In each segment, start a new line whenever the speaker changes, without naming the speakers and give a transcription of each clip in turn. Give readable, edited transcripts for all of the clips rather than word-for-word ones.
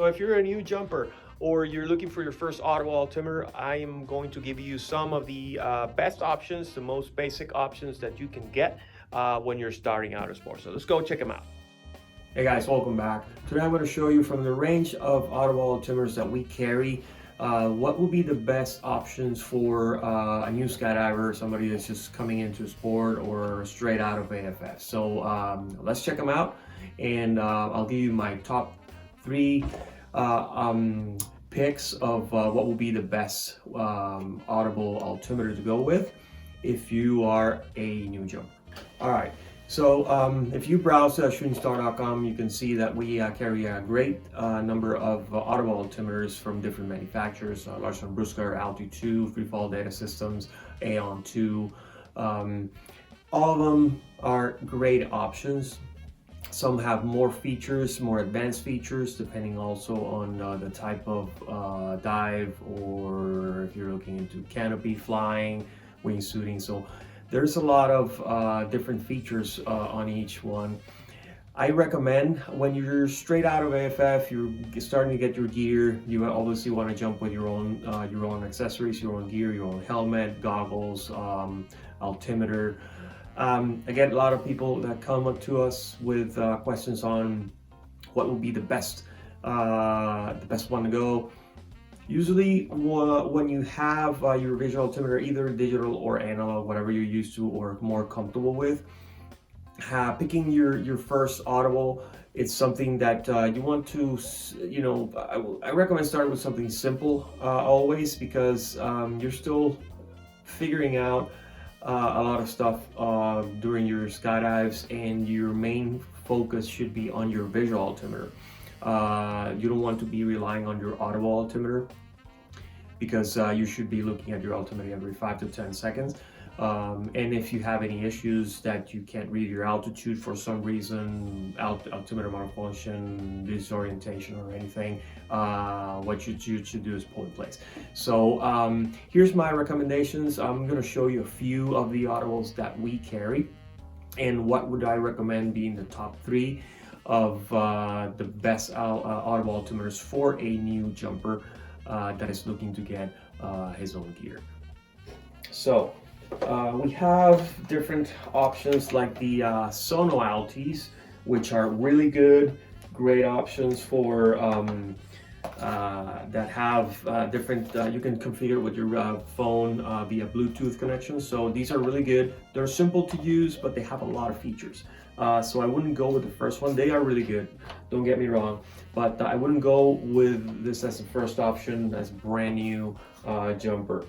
So if you're a new jumper or you're looking for your first Audible altimeter, I am going to give you some of the best options, the most basic options that you can get when you're starting out a sport. So let's go check them out. Hey guys, welcome back. Today I'm going to show you from the range of Audible altimeters that we carry, what will be the best options for a new skydiver, somebody that's just coming into sport or straight out of AFS. So let's check them out, and I'll give you my top 3 picks of what will be the best Audible altimeter to go with if you are a new jumper. All right. So if you browse ChutingStar.com, you can see that we carry a great number of Audible altimeters from different manufacturers, Larsen&Brusgaard, Alti2, Freefall Data Systems, Aeon2. All of them are great options. Some have more features, more advanced features, depending also on the type of dive, or if you're looking into canopy flying, wingsuiting. So there's a lot of different features on each one. I recommend when you're straight out of AFF, you're starting to get your gear, you obviously want to jump with your own accessories, your own gear, your own helmet, goggles, altimeter. I get a lot of people that come up to us with questions on what will be the best one to go. Usually when you have your visual altimeter, either digital or analog, whatever you're used to or more comfortable with, picking your first Audible, it's something that you want to, I recommend starting with something simple always, because you're still figuring out a lot of stuff during your skydives, and your main focus should be on your visual altimeter. You don't want to be relying on your Audible altimeter, because you should be looking at your altimeter every 5 to 10 seconds. And if you have any issues that you can't read your altitude for some reason, altimeter malfunction, disorientation or anything, what you should do is pull in place. So here's my recommendations. I'm going to show you a few of the Audibles that we carry, and what would I recommend being the top 3 of the best Audible altimeters for a new jumper that is looking to get his own gear. So we have different options like the Sono Altis, which are really good, great options for that have different, you can configure with your phone via Bluetooth connection. So these are really good. They're simple to use, but they have a lot of features. So I wouldn't go with the first one. They are really good, don't get me wrong, but I wouldn't go with this as the first option as brand new jumper.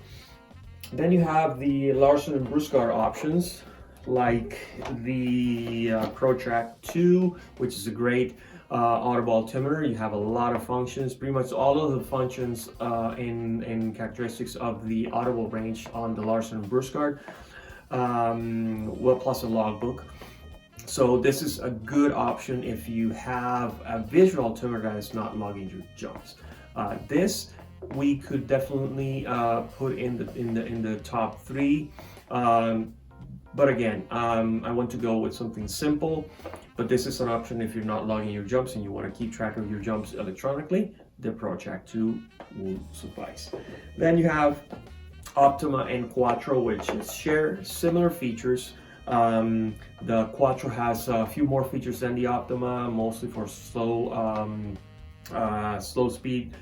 Then you have the Larsen&Brusgaard options, like the ProTrack 2, which is a great Audible altimeter. You have a lot of functions, pretty much all of the functions and characteristics of the Audible range on the Larsen&Brusgaard, plus a logbook. So this is a good option if you have a visual altimeter that is not logging your jumps. This we could definitely put in the top 3. But again, I want to go with something simple, but this is an option if you're not logging your jumps and you want to keep track of your jumps electronically. The ProTrack 2 will suffice. Then you have Optima and Quattro, which share similar features. The Quattro has a few more features than the Optima, mostly for slow speed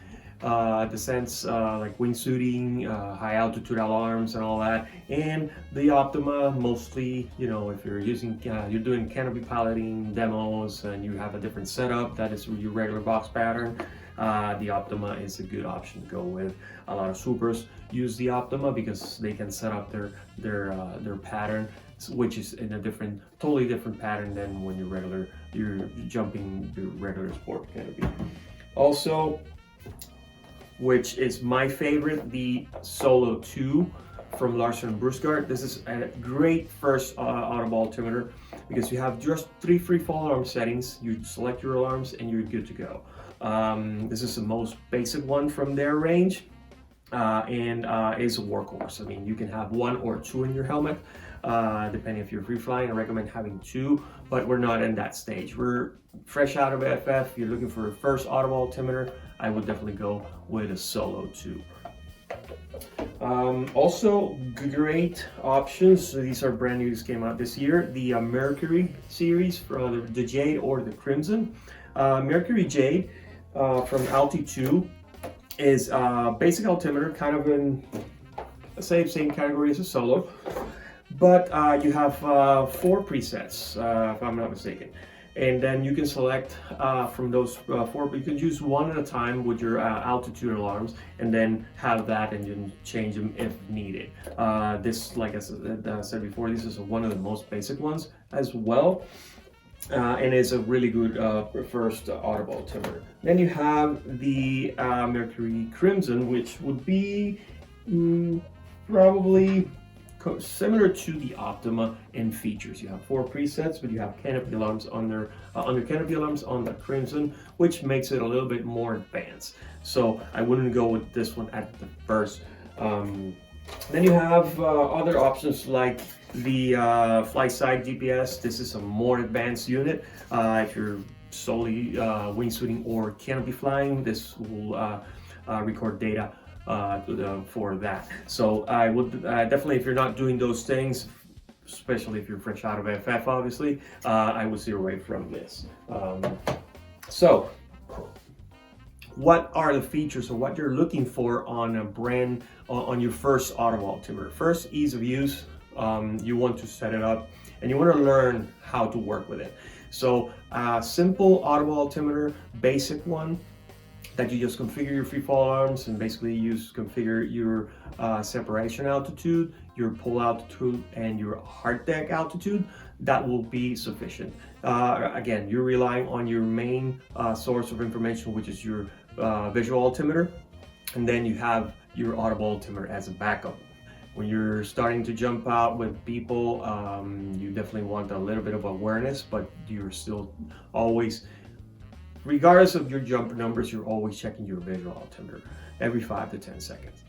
descents, like wingsuiting, high altitude alarms and all that. And the Optima mostly, if you're using, you're doing canopy piloting demos and you have a different setup that is your regular box pattern, the Optima is a good option to go with. A lot of swoopers use the Optima because they can set up their pattern, which is in a totally different pattern than when you're jumping the regular sport canopy. Also, which is my favorite, the Solo 2 from Larsen&Brusgaard. This is a great first Audible altimeter because you have just 3 free fall alarm settings. You select your alarms and you're good to go. This is the most basic one from their range, and is a workhorse. I mean, you can have 1 or 2 in your helmet. depending if you're free flying. I recommend having 2, but we're not in that stage. We're fresh out of FF. You're looking for a first Audible altimeter, I would definitely go with a solo tube. Also great options. So these are brand new, came out this year. The Mercury series from the Jade or the Crimson. Mercury Jade from Alti 2 is basic altimeter, kind of in the same category as a solo, but you have 4 presets, if I'm not mistaken. And then you can select from those 4, you can use one at a time with your altitude alarms, and then have that and then change them if needed. This, like I said before, this is one of the most basic ones as well. And it's a really good first Audible altimeter. Then you have the Mercury Crimson, which would be probably similar to the Optima in features. You have 4 presets, but you have canopy alarms under canopy alarms on the Crimson, which makes it a little bit more advanced. So I wouldn't go with this one at the first. Then you have other options like the FlySide GPS. This is a more advanced unit. If you're solely wingsuiting or canopy flying, this will record data for that. So I would definitely, if you're not doing those things, especially if you're fresh out of FF, obviously, I would steer away from this. So what are the features or what you're looking for on a brand, on your first Audible altimeter? First, ease of use. You want to set it up and you want to learn how to work with it. So simple Audible altimeter, basic one, that you just configure your free fall alarms and basically configure your separation altitude, your pull altitude, and your hard deck altitude. That will be sufficient. Again, you're relying on your main source of information, which is your visual altimeter, and then you have your Audible altimeter as a backup. When you're starting to jump out with people, you definitely want a little bit of awareness, but you're still always, regardless of your jump numbers, you're always checking your visual altimeter every 5 to 10 seconds.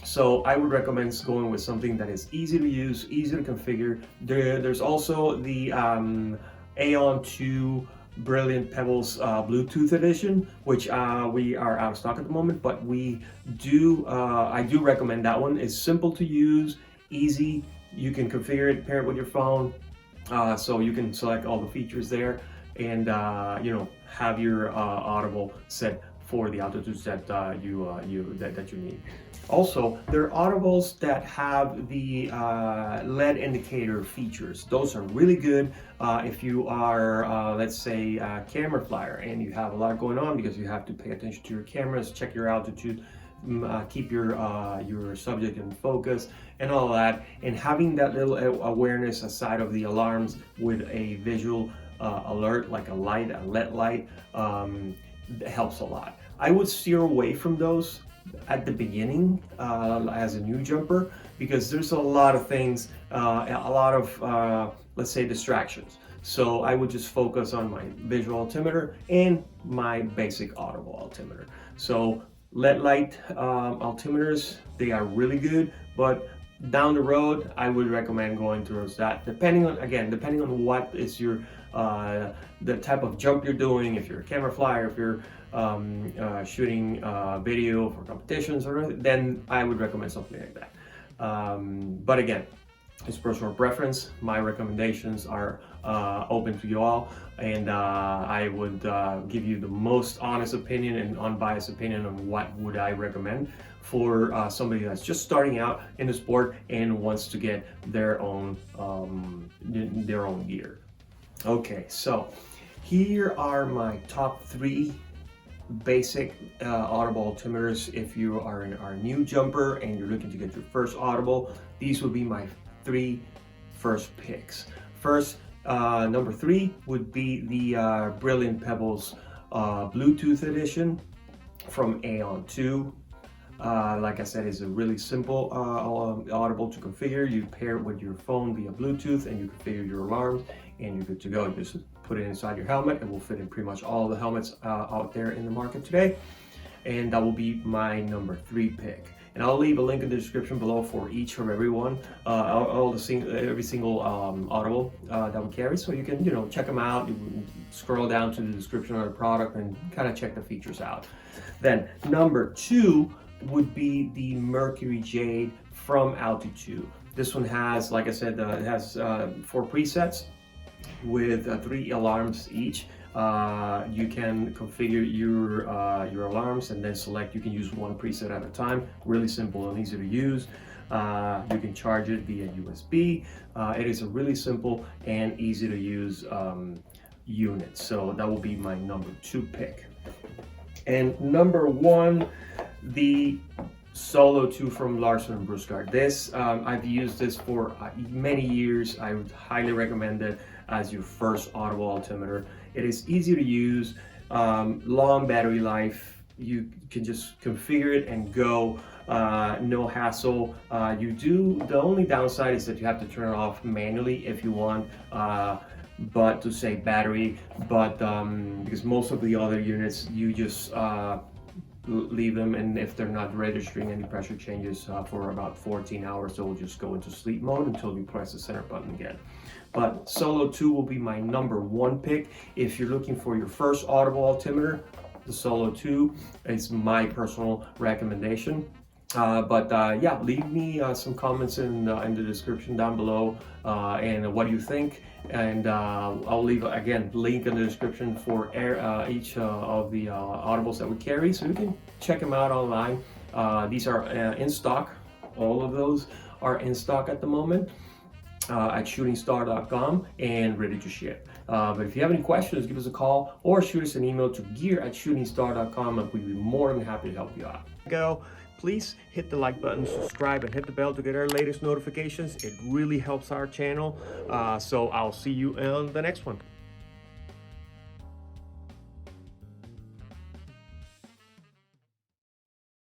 So I would recommend going with something that is easy to use, easy to configure. There's also the Aeon 2 Brilliant Pebbles Bluetooth edition, which we are out of stock at the moment, but I do recommend that one. It's simple to use, easy. You can configure it, pair it with your phone, so you can select all the features there, and have your Audible set for the altitudes that you need. Also, there are Audibles that have the LED indicator features. Those are really good if you are, let's say, a camera flyer and you have a lot going on, because you have to pay attention to your cameras, check your altitude, keep your subject in focus and all that. And having that little awareness aside of the alarms with a visual alert, like a light, a LED light, helps a lot. I would steer away from those at the beginning as a new jumper, because there's a lot of things, a lot of let's say distractions. So I would just focus on my visual altimeter and my basic Audible altimeter. So LED light altimeters, they are really good, but down the road I would recommend going towards that, depending on what is your the type of jump you're doing. If you're a camera flyer, if you're shooting video for competitions, or then I would recommend something like that. But again, it's personal preference. My recommendations are open to you all, and I would give you the most honest opinion and unbiased opinion on what would I recommend for somebody that's just starting out in the sport and wants to get their own gear. Okay, so here are my top 3 basic Audible altimeters. If you are a new jumper and you're looking to get your first Audible, these would be my 3 first picks. First, number 3 would be the Brilliant Pebbles Bluetooth edition from Aeon 2. Like I said, it's a really simple Audible to configure. You pair it with your phone via Bluetooth and you configure your alarms and you're good to go. You just put it inside your helmet. It will fit in pretty much all the helmets out there in the market today. And that will be my number 3 pick. And I'll leave a link in the description below for each from everyone, every single Audible that we carry, so you can check them out. You can scroll down to the description of the product and kind of check the features out. Then number 2 would be the Mercury Jade from Altitude. This one has, like I said, it has 4 presets with 3 alarms each. You can configure your alarms and then select. You can use one preset at a time. Really simple and easy to use. You can charge it via USB. It is a really simple and easy to use unit. So that will be my number 2 pick. And number 1, the Solo 2 from Larsen&Brusgaard. This, I've used this for many years. I would highly recommend it as your first Audible altimeter. It is easy to use, long battery life. You can just configure it and go, no hassle. The only downside is that you have to turn it off manually if you want, but to save battery, but because most of the other units, you just leave them, and if they're not registering any pressure changes for about 14 hours, they'll just go into sleep mode until you press the center button again. But Solo 2 will be my number 1 pick. If you're looking for your first Audible altimeter, the Solo 2 is my personal recommendation. Yeah, leave me some comments in the description down below, and what do you think? And I'll leave again link in the description for each of the Audibles that we carry, so you can check them out online. These are in stock. All of those are in stock at the moment at ChutingStar.com and ready to ship. But if you have any questions, give us a call or shoot us an email to gear@ChutingStar.com, and we'd be more than happy to help you out. Please hit the like button, subscribe, and hit the bell to get our latest notifications. It really helps our channel. So I'll see you on the next one.